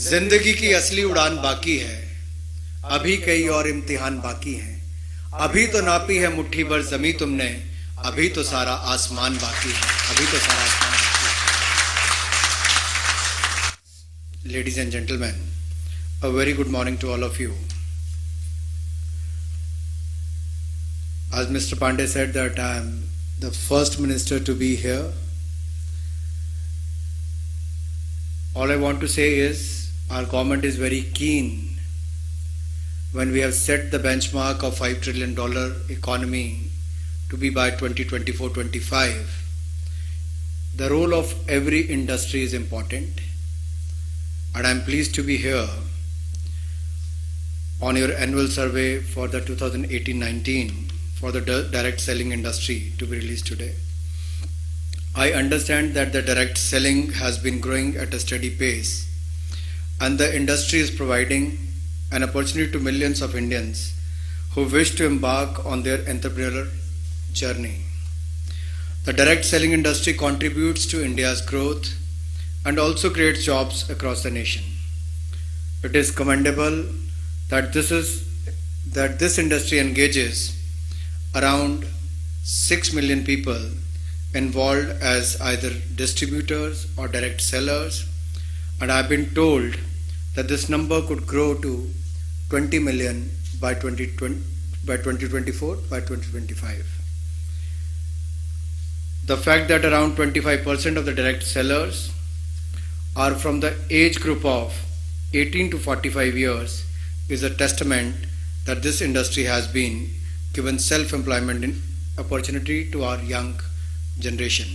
जिंदगी की असली उड़ान बाकी है, अभी कई और इम्तिहान बाकी हैं। अभी तो नापी है मुट्ठी भर जमी तुमने, अभी तो सारा आसमान बाकी है, अभी तो सारा आसमान बाकी है। Ladies and gentlemen, a very good morning to all of you. As Mr. Pandey said that I am the first minister to be here. All I want to say is our government is very keen when we have set the benchmark of $5 trillion economy to be by 2024-25. The role of every industry is important, and I am pleased to be here on your annual survey for the 2018-19 for the direct selling industry to be released today. I understand that the direct selling has been growing at a steady pace, and the industry is providing an opportunity to millions of Indians who wish to embark on their entrepreneurial journey. The direct selling industry contributes to India's growth and also creates jobs across the nation. It is commendable that this industry engages around 6 million people involved as either distributors or direct sellers, and I have been told that this number could grow to 20 million by 2024, by 2025. The fact that around 25% of the direct sellers are from the age group of 18 to 45 years is a testament that this industry has been given self-employment opportunity to our young generation.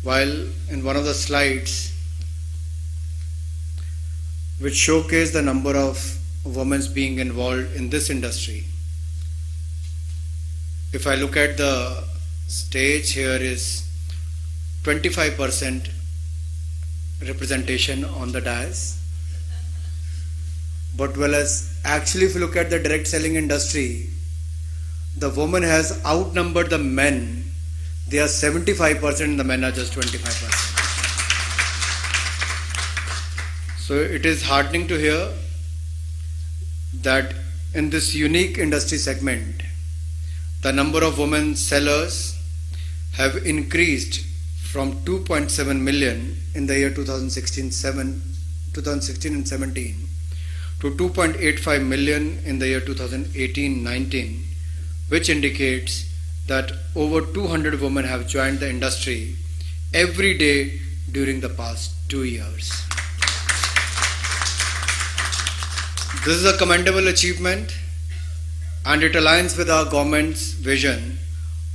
While in one of the slides which showcase the number of women being involved in this industry, if I look at the stage, here is 25% representation on the dais. But whereas actually if you look at the direct selling industry, the woman has outnumbered the men. They are 75% and the men are just 25%. So it is heartening to hear that in this unique industry segment, the number of women sellers have increased from 2.7 million in the year 2016 and 17 to 2.85 million in the year 2018-19, which indicates that over 200 women have joined the industry every day during the past 2 years. This is a commendable achievement, and it aligns with our government's vision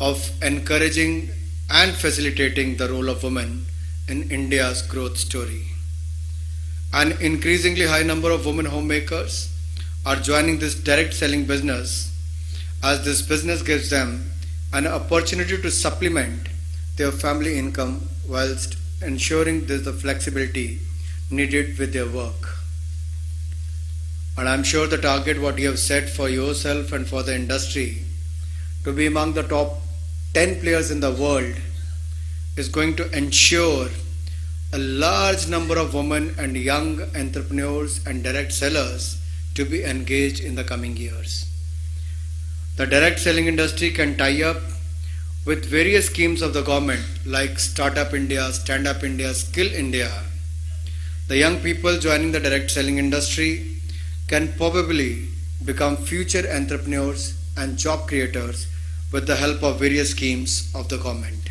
of encouraging and facilitating the role of women in India's growth story. An increasingly high number of women homemakers are joining this direct selling business, as this business gives them an opportunity to supplement their family income whilst ensuring there's the flexibility needed with their work. And I'm sure the target what you have set for yourself and for the industry to be among the top 10 players in the world is going to ensure a large number of women and young entrepreneurs and direct sellers to be engaged in the coming years. The direct selling industry can tie up with various schemes of the government like Startup India, Stand Up India, Skill India. The young people joining the direct selling industry can probably become future entrepreneurs and job creators with the help of various schemes of the government.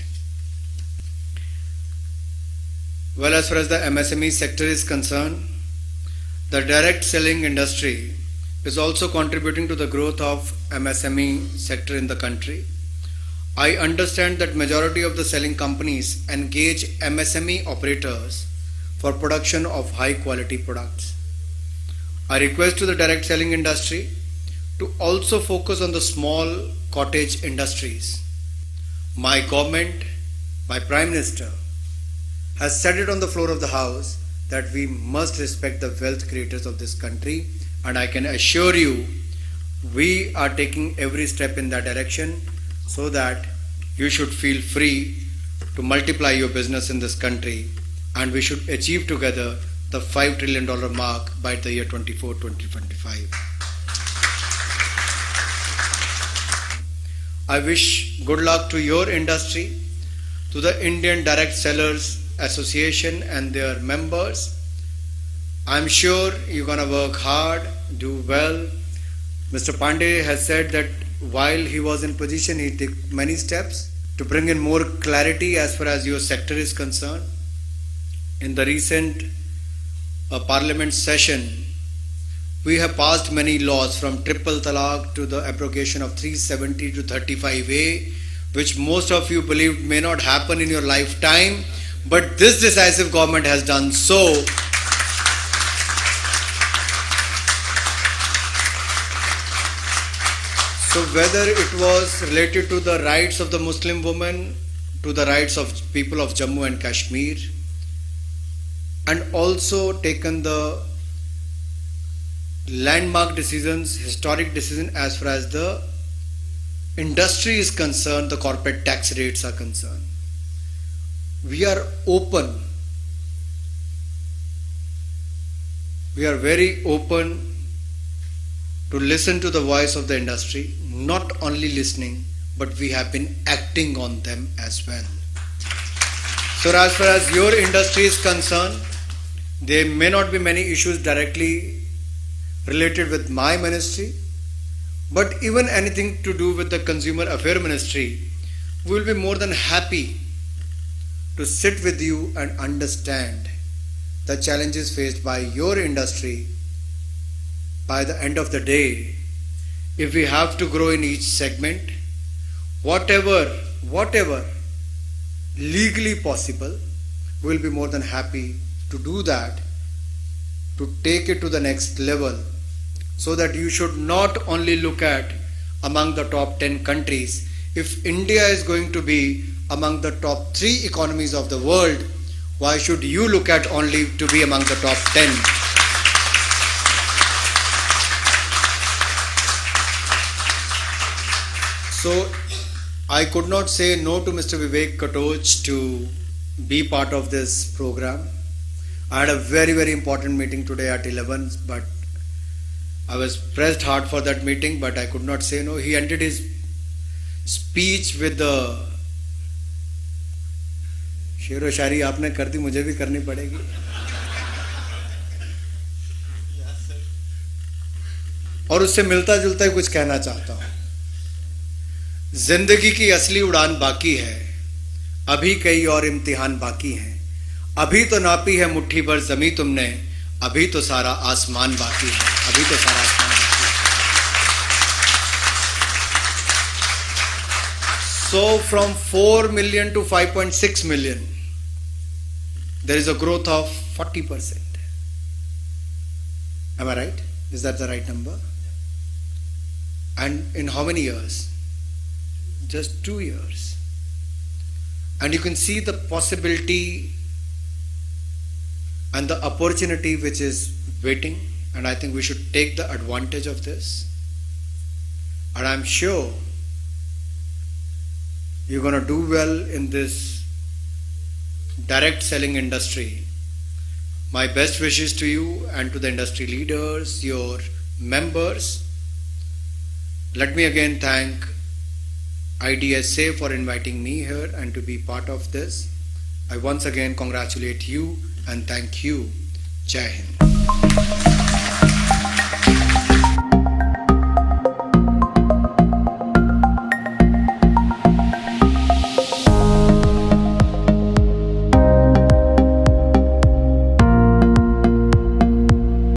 Well, as far as the MSME sector is concerned, the direct selling industry is also contributing to the growth of MSME sector in the country. I understand that majority of the selling companies engage MSME operators for production of high quality products. I request to the direct selling industry to also focus on the small cottage industries. My government, my Prime Minister, has said it on the floor of the House that we must respect the wealth creators of this country, and I can assure you we are taking every step in that direction so that you should feel free to multiply your business in this country, and we should achieve together the $5 trillion mark by the year 2025. I wish good luck to your industry, to the Indian Direct Sellers Association and their members. I'm sure you're going to work hard, do well. Mr. Pandey has said that while he was in position, he took many steps to bring in more clarity as far as your sector is concerned. In the recent parliament session, we have passed many laws, from triple talaq to the abrogation of 370 to 35A, which most of you believe may not happen in your lifetime, but this decisive government has done so. So whether it was related to the rights of the Muslim woman, to the rights of people of Jammu and Kashmir, and also taken the landmark decisions, historic decision as far as the industry is concerned, the corporate tax rates are concerned. We are open. We are very open to listen to the voice of the industry, not only listening, but we have been acting on them as well. So as far as your industry is concerned, there may not be many issues directly related with my ministry, but even anything to do with the Consumer Affairs Ministry, we will be more than happy to sit with you and understand the challenges faced by your industry. By the end of the day, if we have to grow in each segment, whatever legally possible, we will be more than happy to do that, to take it to the next level, so that you should not only look at among the top 10 countries. If India is going to be among the top 3 economies of the world, why should you look at only to be among the top 10? So I could not say no to Mr. Vivek Katoj to be part of this program. I had a very, very important meeting today at 11, but I was pressed hard for that meeting, but I could not say no. He ended his speech with the शेरो शायरी आपने कर दी, मुझे भी करनी पड़ेगी. और उससे मिलता जुलता ही कुछ कहना चाहता हूं. जिंदगी की असली उड़ान बाकी है, अभी कई और इम्तिहान बाकी हैं. अभी तो नापी है मुट्ठी भर जमी तुमने, अभी तो सारा आसमान बाकी है. अभी तो सारा आसमान बाकी है. So from 4 million to 5.6 million, there is a growth of 40%. Am I right? Is that the right number? And in how many years? Just 2 years. And you can see the possibility and the opportunity which is waiting, and I think we should take the advantage of this. And I'm sure you're going to do well in this direct selling industry. My best wishes to you and to the industry leaders, your members. Let me again thank IDSA for inviting me here and to be part of this. I once again congratulate you and thank you. Jai Hind.